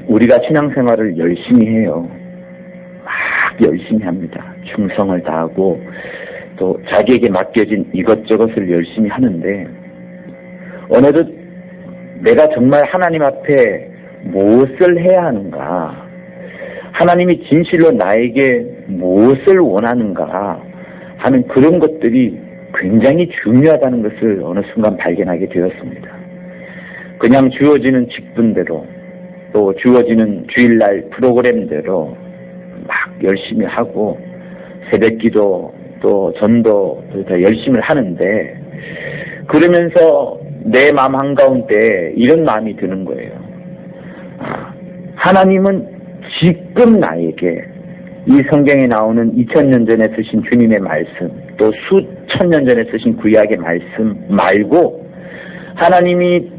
우리가 신앙생활을 열심히 해요. 막 열심히 합니다. 충성을 다하고 또 자기에게 맡겨진 이것저것을 열심히 하는데 어느덧 내가 정말 하나님 앞에 무엇을 해야 하는가, 하나님이 진실로 나에게 무엇을 원하는가 하는 그런 것들이 굉장히 중요하다는 것을 어느 순간 발견하게 되었습니다. 그냥 주어지는 직분대로 또 주어지는 주일날 프로그램대로 막 열심히 하고 새벽기도 또 전도 다 열심히 하는데 그러면서 내 마음 한가운데 이런 마음이 드는 거예요. 하나님은 지금 나에게 이 성경에 나오는 2000년 전에 쓰신 주님의 말씀 또 수천 년 전에 쓰신 구약의 말씀 말고 하나님이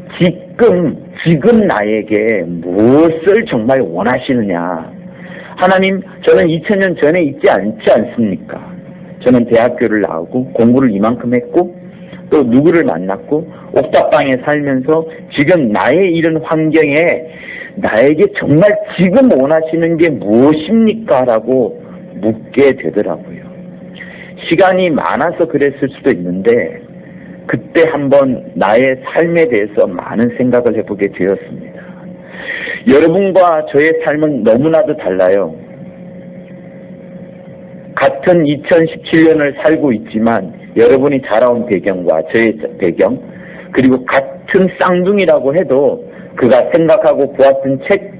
지금 나에게 무엇을 정말 원하시느냐. 하나님, 저는 2000년 전에 있지 않지 않습니까? 저는 대학교를 나오고 공부를 이만큼 했고 또 누구를 만났고 옥탑방에 살면서 지금 나의 이런 환경에 나에게 정말 지금 원하시는 게 무엇입니까? 라고 묻게 되더라고요. 시간이 많아서 그랬을 수도 있는데 그때 한번 나의 삶에 대해서 많은 생각을 해보게 되었습니다. 여러분과 저의 삶은 너무나도 달라요. 같은 2017년을 살고 있지만 여러분이 자라온 배경과 저의 배경 그리고 같은 쌍둥이라고 해도 그가 생각하고 보았던 책,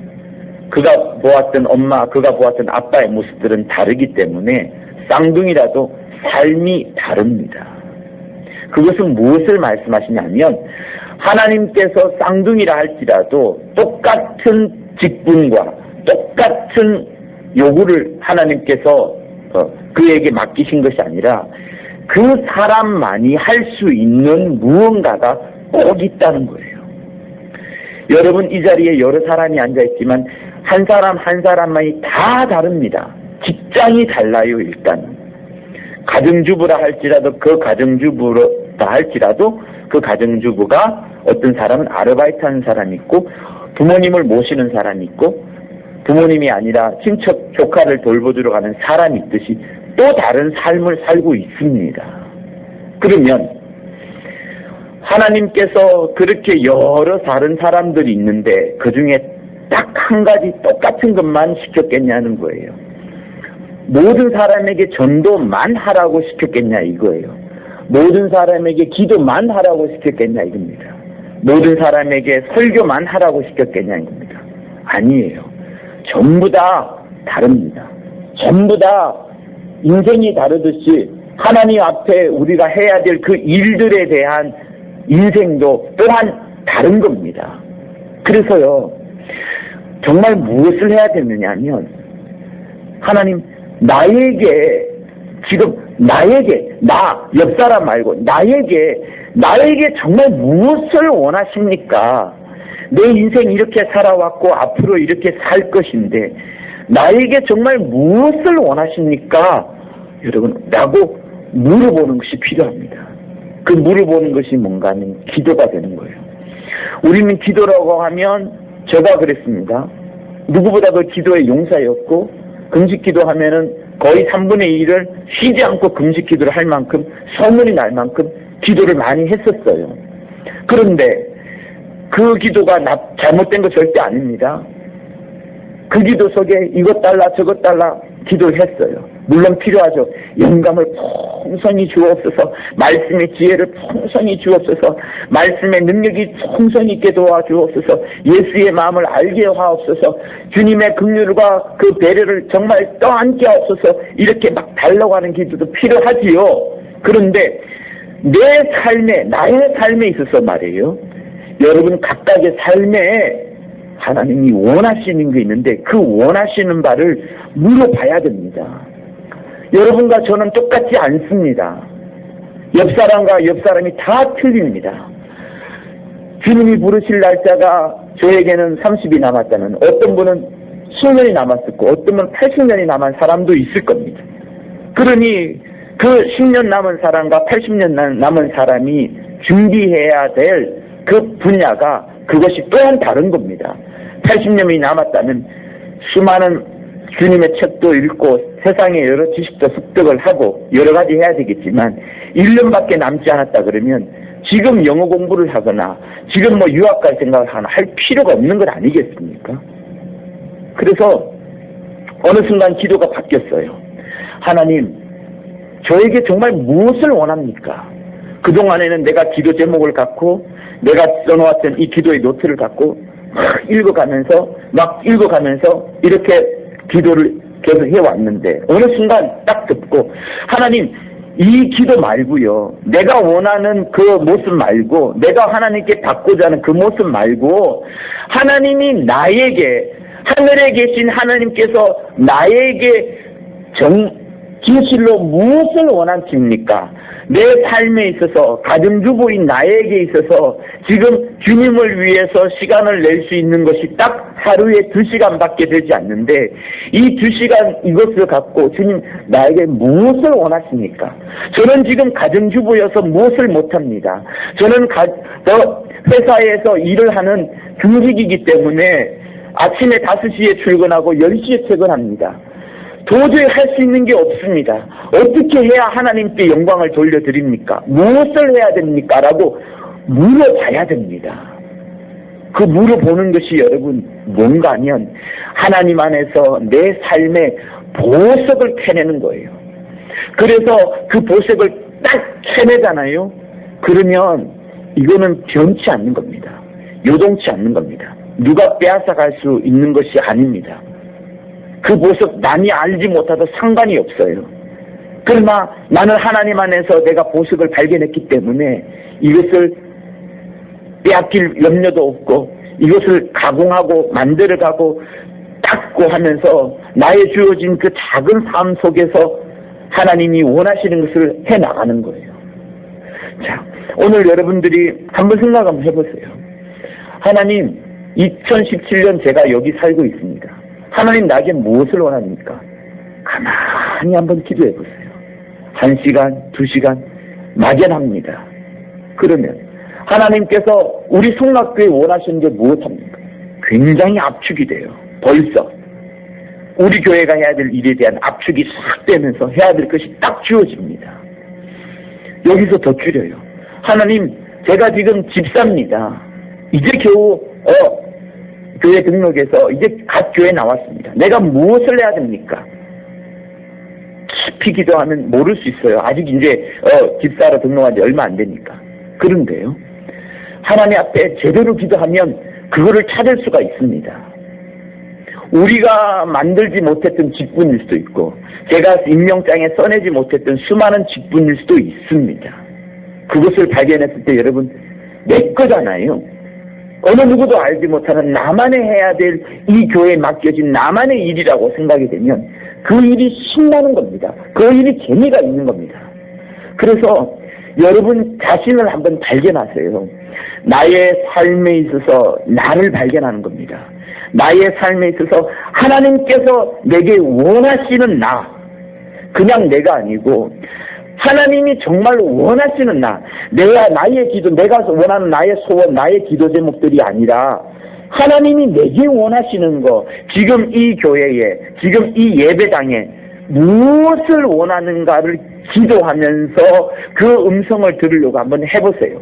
그가 보았던 엄마, 그가 보았던 아빠의 모습들은 다르기 때문에 쌍둥이라도 삶이 다릅니다. 그것은 무엇을 말씀하시냐면 하나님께서 쌍둥이라 할지라도 똑같은 직분과 똑같은 요구를 하나님께서 그에게 맡기신 것이 아니라 그 사람만이 할 수 있는 무언가가 꼭 있다는 거예요. 여러분 이 자리에 여러 사람이 앉아있지만 한 사람 한 사람만이 다 다릅니다. 직장이 달라요. 일단 가정주부라 할지라도 그 가정주부가 어떤 사람은 아르바이트하는 사람이 있고 부모님을 모시는 사람이 있고 부모님이 아니라 친척 조카를 돌보주러 가는 사람이 있듯이 또 다른 삶을 살고 있습니다. 그러면 하나님께서 그렇게 여러 다른 사람들이 있는데 그 중에 딱 한 가지 똑같은 것만 시켰겠냐는 거예요. 모든 사람에게 전도만 하라고 시켰겠냐 이거예요. 모든 사람에게 기도만 하라고 시켰겠냐 이겁니다. 모든 사람에게 설교만 하라고 시켰겠냐 이겁니다. 아니에요. 전부 다 다릅니다. 전부 다 인생이 다르듯이 하나님 앞에 우리가 해야 될 그 일들에 대한 인생도 또한 다른 겁니다. 그래서요, 정말 무엇을 해야 되느냐 하면 하나님 나에게 지금 나 옆사람 말고 나에게 정말 무엇을 원하십니까? 내 인생 이렇게 살아왔고 앞으로 이렇게 살 것인데 나에게 정말 무엇을 원하십니까? 여러분 라고 물어보는 것이 필요합니다. 그 물어보는 것이 뭔가 하면 기도가 되는 거예요. 우리는 기도라고 하면 제가 그랬습니다. 누구보다도 기도의 용사였고 금식기도 하면은 거의 3분의 1을 쉬지 않고 금식기도를 할 만큼 소문이 날 만큼 기도를 많이 했었어요. 그런데 그 기도가 잘못된 거 절대 아닙니다. 그 기도 속에 이것 달라 저것 달라 기도를 했어요. 물론 필요하죠. 영감을 풍성히 주옵소서, 말씀의 지혜를 풍성히 주옵소서, 말씀의 능력이 풍성히 있게 도와주옵소서, 예수의 마음을 알게 하옵소서, 주님의 긍휼과 그 배려를 정말 떠안게 하옵소서, 이렇게 막 달라고 하는 기도도 필요하지요. 그런데 나의 삶에 있어서 말이에요. 여러분 각각의 삶에 하나님이 원하시는 게 있는데 그 원하시는 바를 물어봐야 됩니다. 여러분과 저는 똑같지 않습니다. 옆사람과 옆사람이 다 틀립니다. 주님이 부르실 날짜가 저에게는 30이 남았다면 어떤 분은 10년이 남았었고 어떤 분은 80년이 남은 사람도 있을 겁니다. 그러니 그 10년 남은 사람과 80년 남은 사람이 준비해야 될 그 분야가 그것이 또한 다른 겁니다. 80년이 남았다면 수많은 주님의 책도 읽고 세상의 여러 지식도 습득을 하고 여러 가지 해야 되겠지만 1년밖에 남지 않았다 그러면 지금 영어 공부를 하거나 지금 뭐 유학 갈 생각을 하나 할 필요가 없는 것 아니겠습니까? 그래서 어느 순간 기도가 바뀌었어요. 하나님, 저에게 정말 무엇을 원합니까? 그동안에는 내가 기도 제목을 갖고 내가 써놓았던 이 기도의 노트를 갖고 막 읽어가면서 이렇게 기도를 계속 해왔는데 어느 순간 딱 듣고 하나님, 이 기도 말고요, 내가 원하는 그 모습 말고 내가 하나님께 받고자 하는 그 모습 말고 하나님이 나에게, 하늘에 계신 하나님께서 나에게 진실로 무엇을 원하십니까? 내 삶에 있어서, 가정주부인 나에게 있어서 지금 주님을 위해서 시간을 낼 수 있는 것이 딱 하루에 2시간밖에 되지 않는데 이 2시간 이것을 갖고 주님 나에게 무엇을 원하십니까? 저는 지금 가정주부여서 무엇을 못합니다. 저는 회사에서 일을 하는 중직이기 때문에 아침에 5시에 출근하고 10시에 퇴근합니다. 도저히 할 수 있는 게 없습니다. 어떻게 해야 하나님께 영광을 돌려드립니까? 무엇을 해야 됩니까? 라고 물어봐야 됩니다. 그 물어보는 것이 여러분 뭔가 하면 하나님 안에서 내 삶의 보석을 캐내는 거예요. 그래서 그 보석을 딱 캐내잖아요. 그러면 이거는 변치 않는 겁니다. 요동치 않는 겁니다. 누가 빼앗아갈 수 있는 것이 아닙니다. 그 보석 남이 알지 못하도 상관이 없어요. 그러나 나는 하나님 안에서 내가 보석을 발견했기 때문에 이것을 빼앗길 염려도 없고 이것을 가공하고 만들어가고 닦고 하면서 나의 주어진 그 작은 삶 속에서 하나님이 원하시는 것을 해나가는 거예요. 자, 오늘 여러분들이 한번 생각 한번 해보세요. 하나님, 2017년 제가 여기 살고 있습니다. 하나님 나에게 무엇을 원합니까? 가만히 한번 기도해 보세요. 1시간, 2시간 막연합니다. 그러면 하나님께서 우리 성락교회 원하시는 게 무엇합니까? 굉장히 압축이 돼요. 벌써 우리 교회가 해야 될 일에 대한 압축이 싹 되면서 해야 될 것이 딱 주어집니다. 여기서 더 줄여요. 하나님, 제가 지금 집사입니다. 이제 겨우 교회 등록해서 이제 갓 교회 나왔습니다. 내가 무엇을 해야 됩니까? 깊이 기도하면 모를 수 있어요. 아직 이제 집사로 등록한 지 얼마 안 되니까. 그런데요, 하나님 앞에 제대로 기도하면 그거를 찾을 수가 있습니다. 우리가 만들지 못했던 직분일 수도 있고 제가 임명장에 써내지 못했던 수많은 직분일 수도 있습니다. 그것을 발견했을 때 여러분, 내 거잖아요. 어느 누구도 알지 못하는 나만의 해야 될 이 교회에 맡겨진 나만의 일이라고 생각이 되면 그 일이 신나는 겁니다. 그 일이 재미가 있는 겁니다. 그래서 여러분 자신을 한번 발견하세요. 나의 삶에 있어서 나를 발견하는 겁니다. 나의 삶에 있어서 하나님께서 내게 원하시는 나, 그냥 내가 아니고 하나님이 정말 원하시는 나, 나의 기도, 내가 원하는 나의 소원, 나의 기도 제목들이 아니라 하나님이 내게 원하시는 거, 지금 이 교회에, 지금 이 예배당에 무엇을 원하는가를 기도하면서 그 음성을 들으려고 한번 해보세요.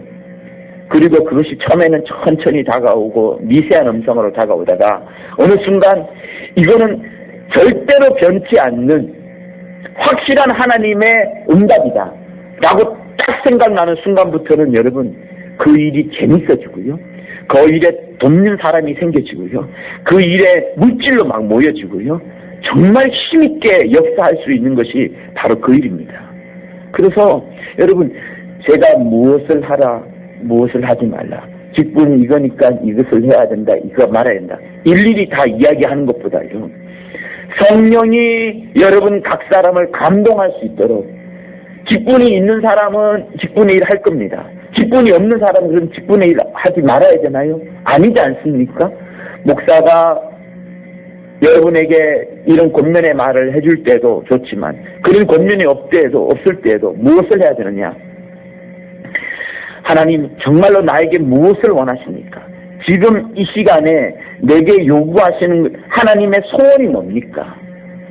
그리고 그것이 처음에는 천천히 다가오고 미세한 음성으로 다가오다가 어느 순간 이거는 절대로 변치 않는 확실한 하나님의 응답이다 라고 딱 생각나는 순간부터는 여러분 그 일이 재밌어지고요, 그 일에 돕는 사람이 생겨지고요, 그 일에 물질로 막 모여지고요, 정말 힘있게 역사할 수 있는 것이 바로 그 일입니다. 그래서 여러분, 제가 무엇을 하라, 무엇을 하지 말라, 직분이 이거니까 이것을 해야 된다, 이거 말아야 된다, 일일이 다 이야기하는 것보다요, 성령이 여러분 각 사람을 감동할 수 있도록, 직분이 있는 사람은 직분의 일 할 겁니다. 직분이 없는 사람은 그럼 직분의 일 하지 말아야 되나요? 아니지 않습니까? 목사가 여러분에게 이런 권면의 말을 해줄 때도 좋지만 그런 권면이 없을 때에도 무엇을 해야 되느냐? 하나님 정말로 나에게 무엇을 원하십니까? 지금 이 시간에 내게 요구하시는 하나님의 소원이 뭡니까?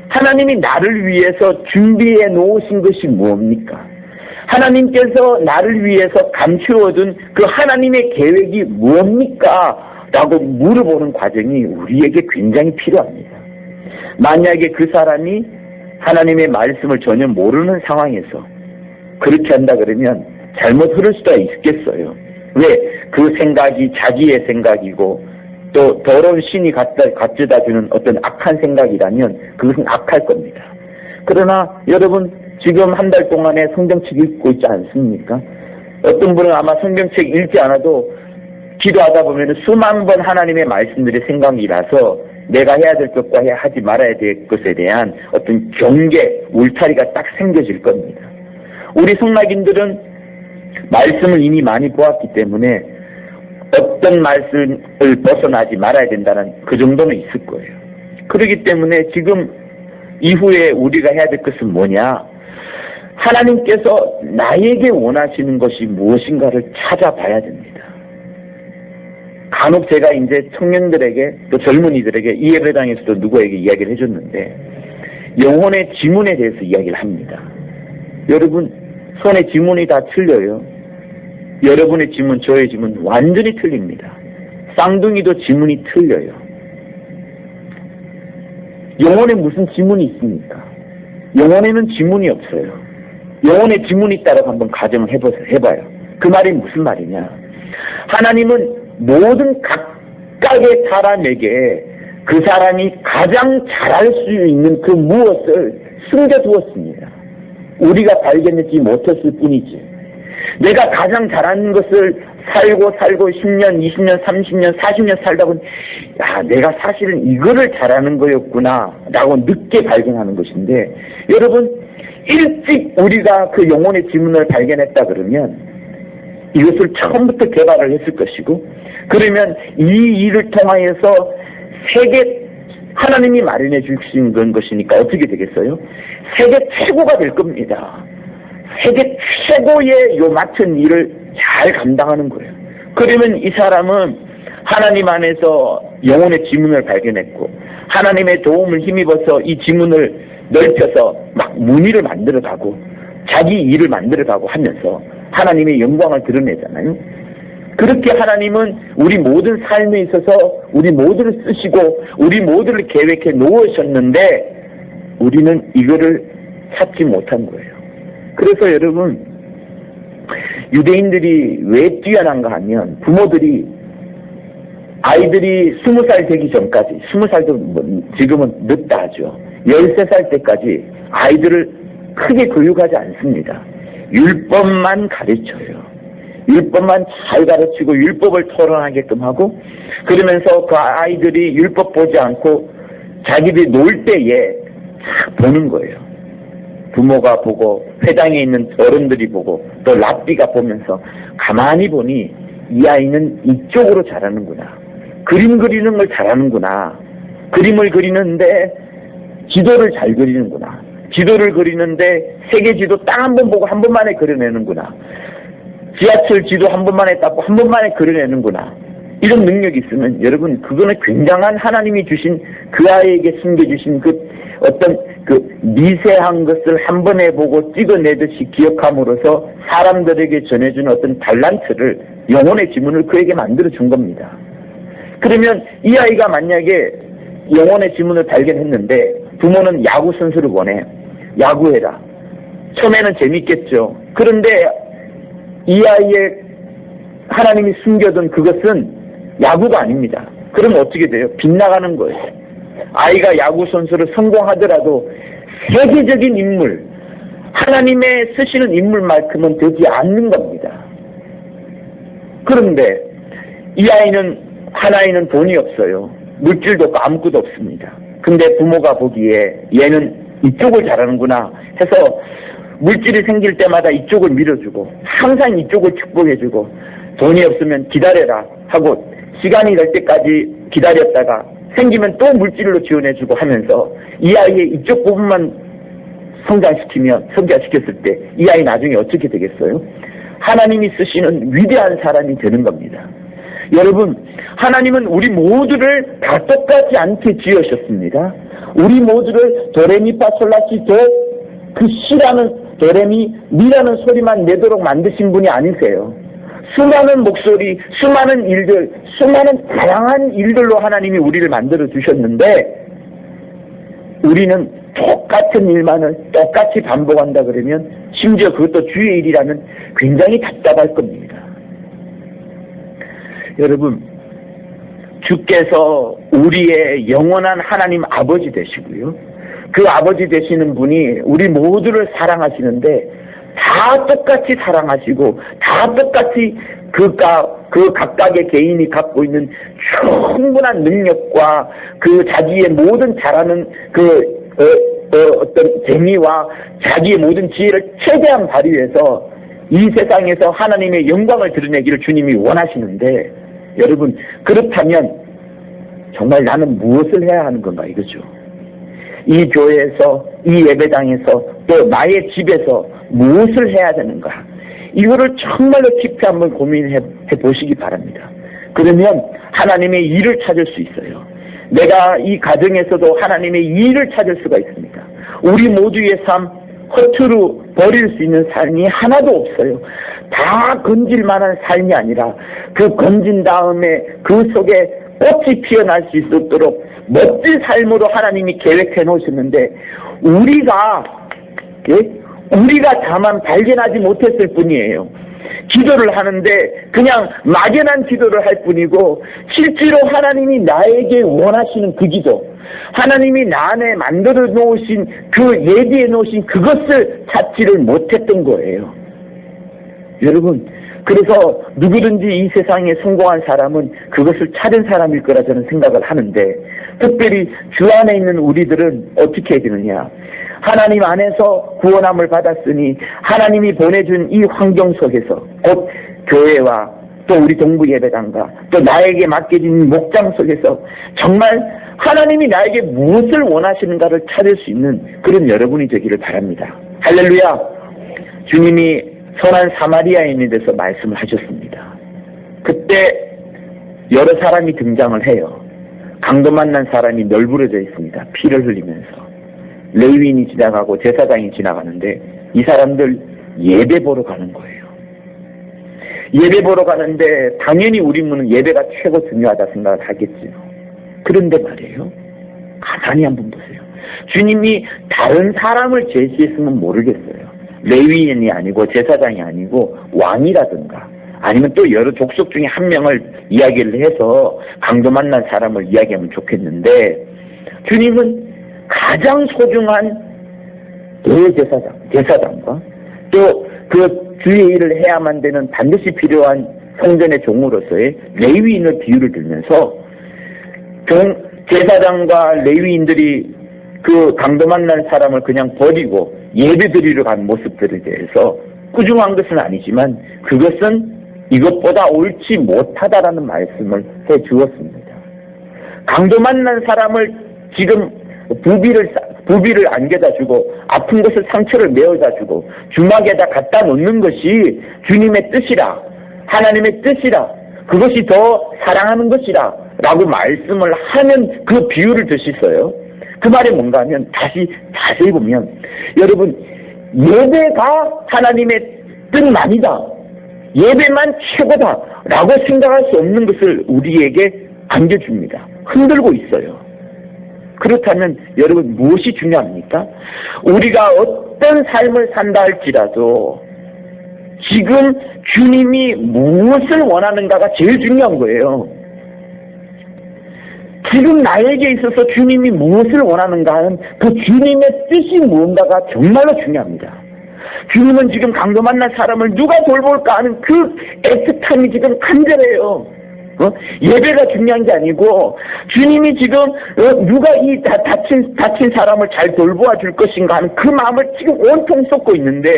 하나님이 나를 위해서 준비해 놓으신 것이 뭡니까? 하나님께서 나를 위해서 감추어둔 그 하나님의 계획이 뭡니까? 라고 물어보는 과정이 우리에게 굉장히 필요합니다. 만약에 그 사람이 하나님의 말씀을 전혀 모르는 상황에서 그렇게 한다 그러면 잘못 흐를 수가 있겠어요. 왜? 그 생각이 자기의 생각이고 또 더러운 신이 갖다 주는 어떤 악한 생각이라면 그것은 악할 겁니다. 그러나 여러분 지금 한 달 동안에 성경책 읽고 있지 않습니까? 어떤 분은 아마 성경책 읽지 않아도 기도하다 보면 수만 번 하나님의 말씀들이 생각이 나서 내가 해야 될 것과 하지 말아야 될 것에 대한 어떤 경계, 울타리가 딱 생겨질 겁니다. 우리 성막인들은 말씀을 이미 많이 보았기 때문에 어떤 말씀을 벗어나지 말아야 된다는 그 정도는 있을 거예요. 그렇기 때문에 지금 이후에 우리가 해야 될 것은 뭐냐? 하나님께서 나에게 원하시는 것이 무엇인가를 찾아봐야 됩니다. 간혹 제가 이제 청년들에게 또 젊은이들에게 이 예배당에서도 누구에게 이야기를 해줬는데 영혼의 지문에 대해서 이야기를 합니다. 여러분 손의 지문이 다 틀려요. 여러분의 지문, 저의 지문 완전히 틀립니다. 쌍둥이도 지문이 틀려요. 영혼에 무슨 지문이 있습니까? 영혼에는 지문이 없어요. 영혼에 지문이 있다고 한번 가정을 해봐요. 그 말이 무슨 말이냐? 하나님은 모든 각각의 사람에게 그 사람이 가장 잘할 수 있는 그 무엇을 숨겨두었습니다. 우리가 발견하지 못했을 뿐이지. 내가 가장 잘하는 것을 살고 10년, 20년, 30년, 40년 살다 보니 야, 내가 사실은 이거를 잘하는 거였구나 라고 늦게 발견하는 것인데 여러분 일찍 우리가 그 영혼의 지문을 발견했다 그러면 이것을 처음부터 개발을 했을 것이고 그러면 이 일을 통하여서 세계 하나님이 마련해 주신 것이니까 어떻게 되겠어요? 세계 최고가 될 겁니다. 세계 최고의 요 맡은 일을 잘 감당하는 거예요. 그러면 이 사람은 하나님 안에서 영혼의 지문을 발견했고 하나님의 도움을 힘입어서 이 지문을 넓혀서 막 무늬를 만들어가고 자기 일을 만들어가고 하면서 하나님의 영광을 드러내잖아요. 그렇게 하나님은 우리 모든 삶에 있어서 우리 모두를 쓰시고 우리 모두를 계획해 놓으셨는데 우리는 이거를 찾지 못한 거예요. 그래서 여러분 유대인들이 왜 뛰어난가 하면 부모들이 아이들이 20살 되기 전까지 20살도 지금은 늦다 하죠. 13살 때까지 아이들을 크게 교육하지 않습니다. 율법만 가르쳐요. 율법만 잘 가르치고 율법을 토론하게끔 하고 그러면서 그 아이들이 율법 보지 않고 자기들이 놀 때에 딱 보는 거예요. 부모가 보고 회당에 있는 어른들이 보고 또 랍비가 보면서 가만히 보니 이 아이는 이쪽으로 잘하는구나. 그림 그리는 걸 잘하는구나. 그림을 그리는데 지도를 잘 그리는구나. 지도를 그리는데 세계 지도 딱 한 번 보고 한 번만에 그려내는구나. 지하철 지도 한 번만에 닦고 한 번만에 그려내는구나. 이런 능력이 있으면 여러분 그거는 굉장한 하나님이 주신 그 아이에게 숨겨주신 그 어떤 그 미세한 것을 한 번에 보고 찍어내듯이 기억함으로써 사람들에게 전해주는 어떤 달란트를 영혼의 지문을 그에게 만들어 준 겁니다. 그러면 이 아이가 만약에 영혼의 지문을 발견했는데 부모는 야구 선수를 원해. 야구해라. 처음에는 재밌겠죠. 그런데 이 아이의 하나님이 숨겨둔 그것은 야구가 아닙니다. 그럼 어떻게 돼요? 빗나가는 거예요. 아이가 야구 선수를 성공하더라도 세계적인 인물, 하나님의 쓰시는 인물만큼은 되지 않는 겁니다. 그런데 이 아이는 하나이는 돈이 없어요. 물질도 없고 아무것도 없습니다. 근데 부모가 보기에 얘는 이쪽을 잘하는구나 해서 물질이 생길 때마다 이쪽을 밀어주고 항상 이쪽을 축복해주고 돈이 없으면 기다려라 하고 시간이 될 때까지 기다렸다가 생기면 또 물질로 지원해주고 하면서 이 아이의 이쪽 부분만 성장시켰을 때 이 아이 나중에 어떻게 되겠어요? 하나님이 쓰시는 위대한 사람이 되는 겁니다. 여러분, 하나님은 우리 모두를 다 똑같지 않게 지으셨습니다. 우리 모두를 도레미파솔라시도 그 시라는 도레미 미라는 소리만 내도록 만드신 분이 아니세요. 수많은 목소리, 수많은 일들, 수많은 다양한 일들로 하나님이 우리를 만들어 주셨는데 우리는 똑같은 일만을 똑같이 반복한다 그러면 심지어 그것도 주의 일이라면 굉장히 답답할 겁니다. 여러분, 주께서 우리의 영원한 하나님 아버지 되시고요. 그 아버지 되시는 분이 우리 모두를 사랑하시는데 다 똑같이 사랑하시고 다 똑같이 그 각각의 개인이 갖고 있는 충분한 능력과 그 자기의 모든 잘하는 어떤 재미와 자기의 모든 지혜를 최대한 발휘해서 이 세상에서 하나님의 영광을 드러내기를 주님이 원하시는데 여러분, 그렇다면 정말 나는 무엇을 해야 하는 건가 이거죠. 이 교회에서, 이 예배당에서, 또 나의 집에서 무엇을 해야 되는가, 이거를 정말로 깊이 한번 고민해 보시기 바랍니다. 그러면 하나님의 일을 찾을 수 있어요. 내가 이 가정에서도 하나님의 일을 찾을 수가 있습니다. 우리 모두의 삶, 허투루 버릴 수 있는 삶이 하나도 없어요. 다 건질 만한 삶이 아니라 그 건진 다음에 그 속에 꽃이 피어날 수 있도록 멋진 삶으로 하나님이 계획해 놓으셨는데 우리가 다만 발견하지 못했을 뿐이에요. 기도를 하는데 그냥 막연한 기도를 할 뿐이고 실제로 하나님이 나에게 원하시는 그 기도, 하나님이 나 안에 만들어 놓으신 그 예비해 놓으신 그것을 찾지를 못했던 거예요. 여러분, 그래서 누구든지 이 세상에 성공한 사람은 그것을 찾은 사람일 거라 저는 생각을 하는데 특별히 주 안에 있는 우리들은 어떻게 해야 되느냐. 하나님 안에서 구원함을 받았으니 하나님이 보내준 이 환경 속에서 곧 교회와 또 우리 동부 예배당과 또 나에게 맡겨진 목장 속에서 정말 하나님이 나에게 무엇을 원하시는가를 찾을 수 있는 그런 여러분이 되기를 바랍니다. 할렐루야. 주님이 선한 사마리아인에 대해서 말씀을 하셨습니다. 그때 여러 사람이 등장을 해요. 강도 만난 사람이 널브러져 있습니다. 피를 흘리면서. 레위인이 지나가고 제사장이 지나가는데 이 사람들 예배 보러 가는 거예요. 예배 보러 가는데 당연히 우리는 예배가 최고 중요하다 생각을 하겠지요. 그런데 말이에요. 가만히 한번 보세요. 주님이 다른 사람을 제시했으면 모르겠어요. 레위인이 아니고 제사장이 아니고 왕이라든가 아니면 또 여러 족속 중에 한 명을 이야기를 해서 강도 만난 사람을 이야기하면 좋겠는데 주님은 가장 소중한 대제사장과 또 그 주의 일을 해야만 되는 반드시 필요한 성전의 종으로서의 레위인을 비유를 들면서 제사장과 레위인들이 그 강도 만난 사람을 그냥 버리고 예배드리러 간 모습들에 대해서 꾸중한 것은 아니지만 그것은 이것보다 옳지 못하다라는 말씀을 해 주었습니다. 강도 만난 사람을 지금 부비를 안겨다 주고 아픈 것을 상처를 메어다 주고 주막에다 갖다 놓는 것이 주님의 뜻이라, 하나님의 뜻이라, 그것이 더 사랑하는 것이라 라고 말씀을 하는 그 비유를 드시어요. 그 말이 뭔가 하면 다시 자세히 보면 여러분, 예배가 하나님의 뜻만이다, 예배만 최고다 라고 생각할 수 없는 것을 우리에게 안겨줍니다. 흔들고 있어요. 그렇다면 여러분, 무엇이 중요합니까? 우리가 어떤 삶을 산다 할지라도 지금 주님이 무엇을 원하는가가 제일 중요한 거예요. 지금 나에게 있어서 주님이 무엇을 원하는가 하는 그 주님의 뜻이 무언가가 정말로 중요합니다. 주님은 지금 강도 만난 사람을 누가 돌볼까 하는 그 애틋함이 지금 간절해요. 예배가 중요한 게 아니고 주님이 지금 누가 이 다친 사람을 잘 돌보아 줄 것인가 하는 그 마음을 지금 온통 쏟고 있는데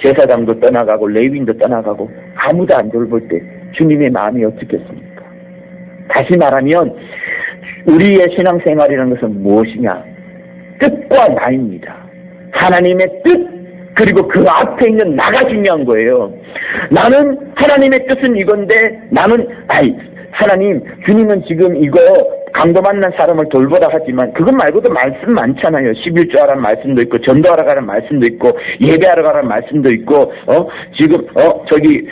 제사장도 떠나가고 레위인도 떠나가고 아무도 안 돌볼 때 주님의 마음이 어떻겠습니까? 다시 말하면 우리의 신앙생활이라는 것은 무엇이냐? 뜻과 나입니다. 하나님의 뜻, 그리고 그 앞에 있는 나가 중요한 거예요. 나는 하나님의 뜻은 이건데 나는 하나님, 주님은 지금 이거 강도 만난 사람을 돌보라 하지만 그것 말고도 말씀 많잖아요. 11조하라는 말씀도 있고 전도하러 가라는 말씀도 있고 예배하러 가라는 말씀도 있고 지금 저기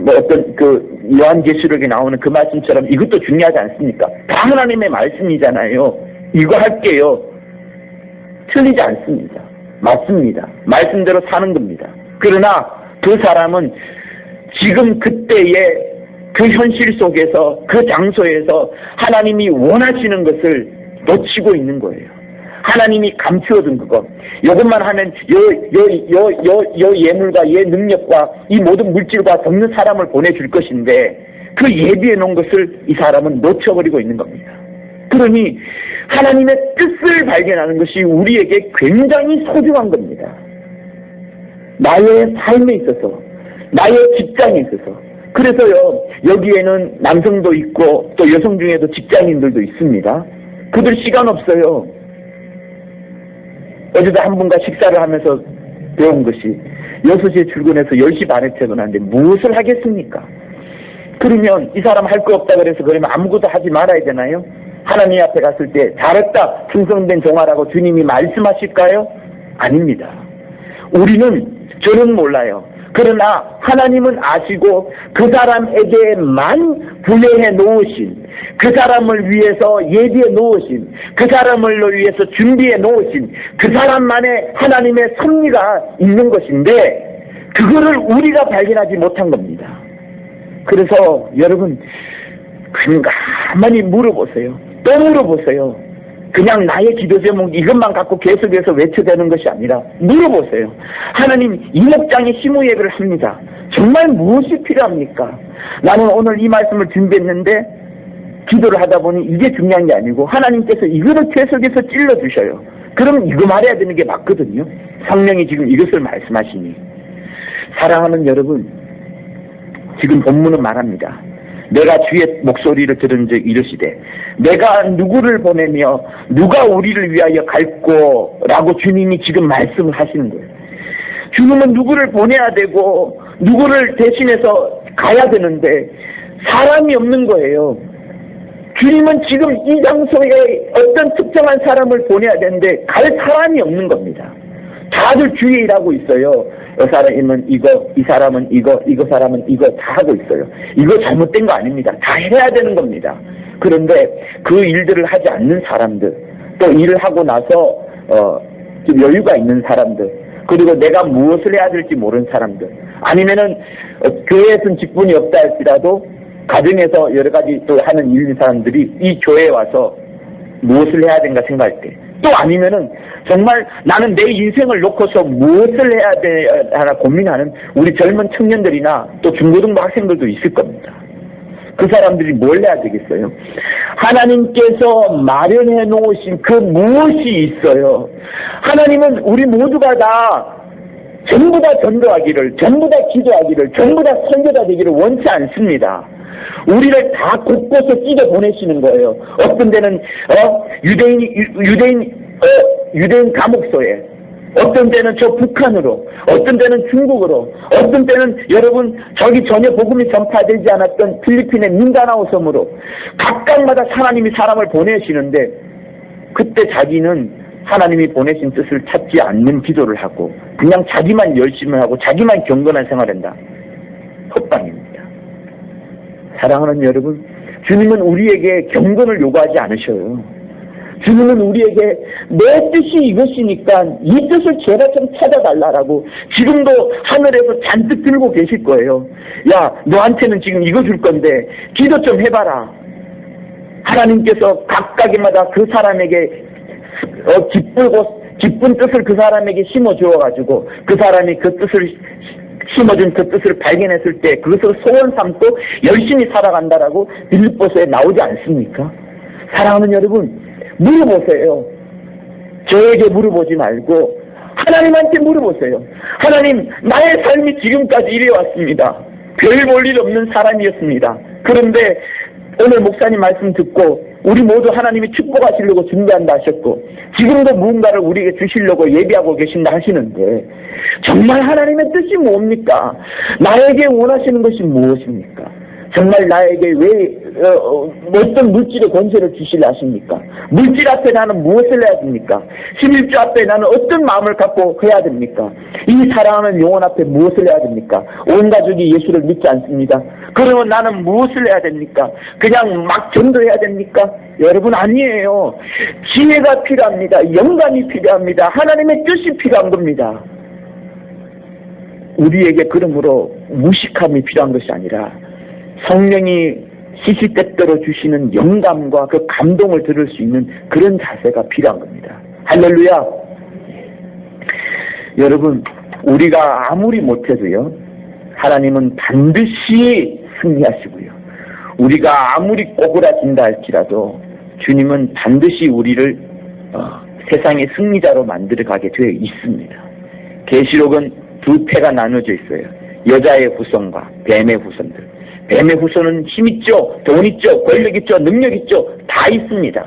어떤 요한계시록에 나오는 그 말씀처럼 이것도 중요하지 않습니까? 다 하나님의 말씀이잖아요. 이거 할게요. 틀리지 않습니다. 맞습니다. 말씀대로 사는 겁니다. 그러나 그 사람은 지금 그때의 그 현실 속에서 그 장소에서 하나님이 원하시는 것을 놓치고 있는 거예요. 하나님이 감추어둔 그거. 이것만 하면 요 예물과 예 능력과 이 모든 물질과 덮는 사람을 보내줄 것인데 그 예비해 놓은 것을 이 사람은 놓쳐버리고 있는 겁니다. 그러니 하나님의 뜻을 발견하는 것이 우리에게 굉장히 소중한 겁니다. 나의 삶에 있어서, 나의 직장에 있어서. 그래서요, 여기에는 남성도 있고 또 여성 중에도 직장인들도 있습니다. 그들 시간 없어요. 어제도 한 분과 식사를 하면서 배운 것이 6시에 출근해서 10시 반에 퇴근하는데 무엇을 하겠습니까? 그러면 이 사람 할 거 없다 그래서 그러면 아무것도 하지 말아야 되나요? 하나님 앞에 갔을 때 잘했다 충성된 종아라고 주님이 말씀하실까요? 아닙니다. 저는 몰라요. 그러나 하나님은 아시고 그 사람에게만 부여해 놓으신, 그 사람을 위해서 예비해 놓으신, 그 사람을 위해서 준비해 놓으신 그 사람만의 하나님의 섭리가 있는 것인데 그거를 우리가 발견하지 못한 겁니다. 그래서 여러분 가만히 물어보세요. 또 물어보세요. 그냥 나의 기도 제목 이것만 갖고 계속해서 외쳐대는 것이 아니라 물어보세요. 하나님, 이 목장에 심호 예배를 합니다. 정말 무엇이 필요합니까? 나는 오늘 이 말씀을 준비했는데 기도를 하다 보니 이게 중요한 게 아니고 하나님께서 이거를 계속해서 찔러주셔요. 그럼 이거 말해야 되는 게 맞거든요. 성령이 지금 이것을 말씀하시니. 사랑하는 여러분, 지금 본문은 말합니다. 내가 주의 목소리를 들은즉 이르시되 내가 누구를 보내며 누가 우리를 위하여 갈꼬 라고 주님이 지금 말씀을 하시는 거예요. 주님은 누구를 보내야 되고 누구를 대신해서 가야 되는데 사람이 없는 거예요. 주님은 지금 이 장소에 어떤 특정한 사람을 보내야 되는데 갈 사람이 없는 겁니다. 다들 주의 일하고 있어요. 이 사람은 이거, 이 사람은 이거, 이거 사람은 이거 다 하고 있어요. 이거 잘못된 거 아닙니다. 다 해야 되는 겁니다. 그런데 그 일들을 하지 않는 사람들, 또 일을 하고 나서 좀 여유가 있는 사람들, 그리고 내가 무엇을 해야 될지 모르는 사람들, 아니면은 교회에서는 직분이 없다 할지라도 가정에서 여러 가지 또 하는 일인 사람들이 이 교회에 와서 무엇을 해야 되는가 생각할 때, 또 아니면은 정말 나는 내 인생을 놓고서 무엇을 해야 되나 고민하는 우리 젊은 청년들이나 또 중고등부 학생들도 있을 겁니다. 그 사람들이 뭘 해야 되겠어요? 하나님께서 마련해 놓으신 그 무엇이 있어요. 하나님은 우리 모두가 다 전부 다 전도하기를, 전부 다 기도하기를, 전부 다 선교자 되기를 원치 않습니다. 우리를 다 곳곳에 찢어 보내시는 거예요. 어떤 데는 유대인 감옥소에, 어떤 때는 저 북한으로, 어떤 때는 중국으로, 어떤 때는 여러분 저기 전혀 복음이 전파되지 않았던 필리핀의 민다나오 섬으로 각각마다 하나님이 사람을 보내시는데 그때 자기는 하나님이 보내신 뜻을 찾지 않는 기도를 하고 그냥 자기만 열심히 하고 자기만 경건한 생활을 한다. 헛방입니다. 사랑하는 여러분, 주님은 우리에게 경건을 요구하지 않으셔요. 주님은 우리에게 내 뜻이 이것이니까 이 뜻을 제발 좀 찾아달라고 지금도 하늘에서 잔뜩 들고 계실 거예요. 야, 너한테는 지금 이거 줄 건데 기도 좀 해봐라. 하나님께서 각각마다 그 사람에게 기쁜 뜻을 그 사람에게 심어주어가지고 그 사람이 그 뜻을 심어준 그 뜻을 발견했을 때 그것을 소원 삼고 열심히 살아간다라고 빌립보서에 나오지 않습니까? 사랑하는 여러분, 물어보세요. 저에게 물어보지 말고 하나님한테 물어보세요. 하나님, 나의 삶이 지금까지 이래 왔습니다. 별 볼 일 없는 사람이었습니다. 그런데 오늘 목사님 말씀 듣고 우리 모두 하나님이 축복하시려고 준비한다 하셨고 지금도 무언가를 우리에게 주시려고 예비하고 계신다 하시는데 정말 하나님의 뜻이 뭡니까? 나에게 원하시는 것이 무엇입니까? 정말 나에게 왜 어떤 물질의 권세를 주시려 하십니까? 물질 앞에 나는 무엇을 해야 됩니까? 11조 앞에 나는 어떤 마음을 갖고 해야 됩니까? 이 사랑하는 영혼 앞에 무엇을 해야 됩니까? 온 가족이 예수를 믿지 않습니다. 그러면 나는 무엇을 해야 됩니까? 그냥 막 전도해야 됩니까? 여러분, 아니에요. 지혜가 필요합니다. 영감이 필요합니다. 하나님의 뜻이 필요한 겁니다. 우리에게 그러므로 무식함이 필요한 것이 아니라 성령이 시시때때로 주시는 영감과 그 감동을 들을 수 있는 그런 자세가 필요한 겁니다. 할렐루야. 여러분, 우리가 아무리 못해도요, 하나님은 반드시 승리하시고요, 우리가 아무리 꼬부라진다 할지라도 주님은 반드시 우리를 세상의 승리자로 만들어가게 되어 있습니다. 계시록은 두 패가 나눠져 있어요. 여자의 후손과 뱀의 후손들. 뱀의 후손은 힘 있죠, 돈 있죠, 권력 있죠, 능력 있죠, 다 있습니다.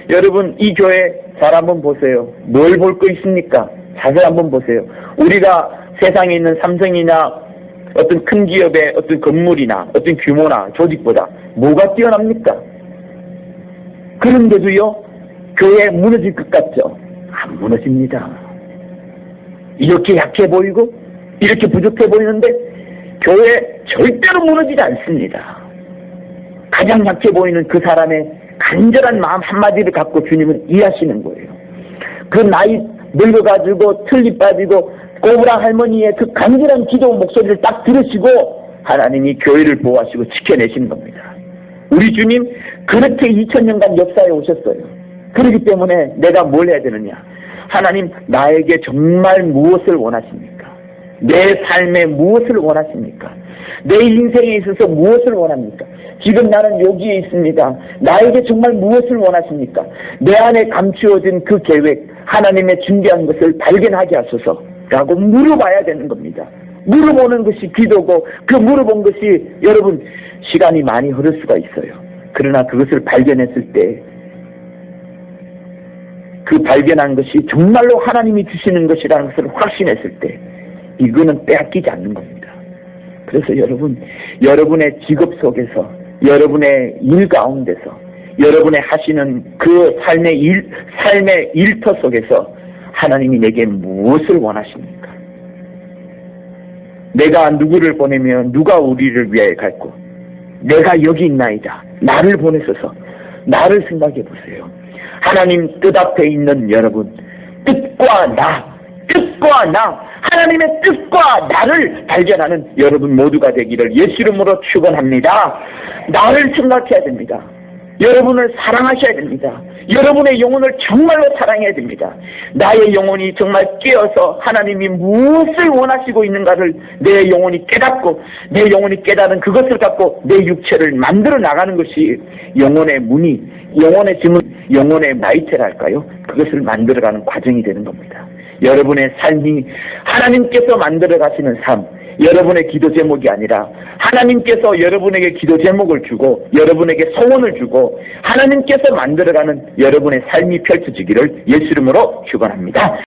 여러분, 이 교회 잘 한번 보세요. 뭘 볼 거 있습니까? 자세히 한번 보세요. 우리가 세상에 있는 삼성이나 어떤 큰 기업의 어떤 건물이나 어떤 규모나 조직보다 뭐가 뛰어납니까? 그런데도요, 교회 무너질 것 같죠? 안 무너집니다. 이렇게 약해 보이고 이렇게 부족해 보이는데 교회 절대로 무너지지 않습니다. 가장 약해 보이는 그 사람의 간절한 마음 한마디를 갖고 주님은 일하시는 거예요. 그 나이 늙어가지고 틀니 빠지고 꼬부랑 할머니의 그 간절한 기도 목소리를 딱 들으시고 하나님이 교회를 보호하시고 지켜내시는 겁니다. 우리 주님 그렇게 2000년간 역사에 오셨어요. 그렇기 때문에 내가 뭘 해야 되느냐? 하나님, 나에게 정말 무엇을 원하십니까? 내 삶에 무엇을 원하십니까? 내 인생에 있어서 무엇을 원합니까? 지금 나는 여기에 있습니다. 나에게 정말 무엇을 원하십니까? 내 안에 감추어진 그 계획, 하나님의 준비한 것을 발견하게 하소서 라고 물어봐야 되는 겁니다. 물어보는 것이 기도고, 그 물어본 것이 여러분 시간이 많이 흐를 수가 있어요. 그러나 그것을 발견했을 때, 그 발견한 것이 정말로 하나님이 주시는 것이라는 것을 확신했을 때 이거는 빼앗기지 않는 겁니다. 그래서 여러분, 여러분의 직업 속에서, 여러분의 일 가운데서, 여러분의 하시는 그 삶의 일터 속에서 하나님이 내게 무엇을 원하십니까? 내가 누구를 보내면 누가 우리를 위하여 갈고, 내가 여기 있나이다, 나를 보내소서. 나를 생각해 보세요. 하나님 뜻 앞에 있는 여러분, 뜻과 나, 하나님의 뜻과 나를 발견하는 여러분 모두가 되기를 예수 이름으로 축원합니다. 나를 생각해야 됩니다. 여러분을 사랑하셔야 됩니다. 여러분의 영혼을 정말로 사랑해야 됩니다. 나의 영혼이 정말 깨어서 하나님이 무엇을 원하시고 있는가를 내 영혼이 깨닫고, 내 영혼이 깨달은 그것을 갖고 내 육체를 만들어 나가는 것이 영혼의 문의, 영혼의 지문, 영혼의 나이테랄까요? 그것을 만들어가는 과정이 되는 겁니다. 여러분의 삶이 하나님께서 만들어 가시는 삶, 여러분의 기도 제목이 아니라 하나님께서 여러분에게 기도 제목을 주고 여러분에게 소원을 주고 하나님께서 만들어가는 여러분의 삶이 펼쳐지기를 예수 이름으로 축원합니다.